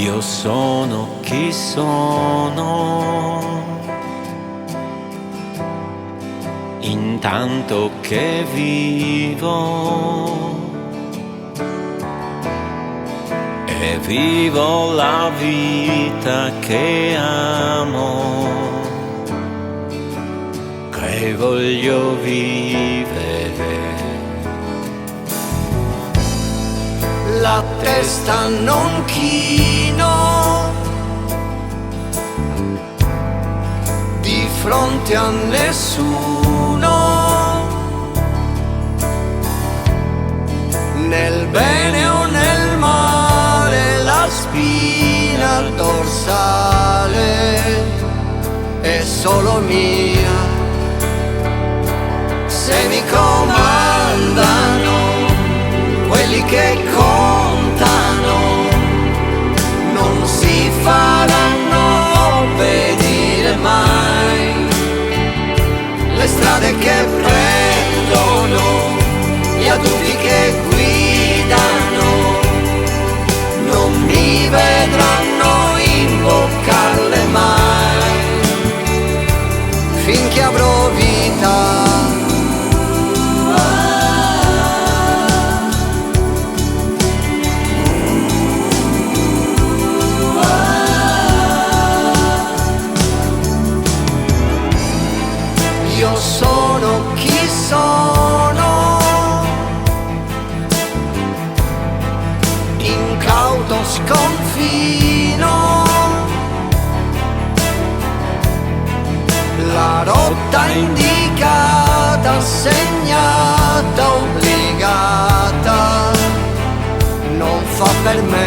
Io sono chi sono, intanto che vivo, e vivo la vita che amo, che voglio vivere. La testa non chino di fronte a nessuno, nel bene o nel male, la spina dorsale è solo mia. Se mi comandano quelli che contano, non si faranno obbedire mai. Le strade che prendono, gli adulti che guidano, non mi vedranno imboccarle mai, finché avrò vita. Io sono chi sono, incauto sconfino, la rotta indicata, segnata, obbligata, non fa per me.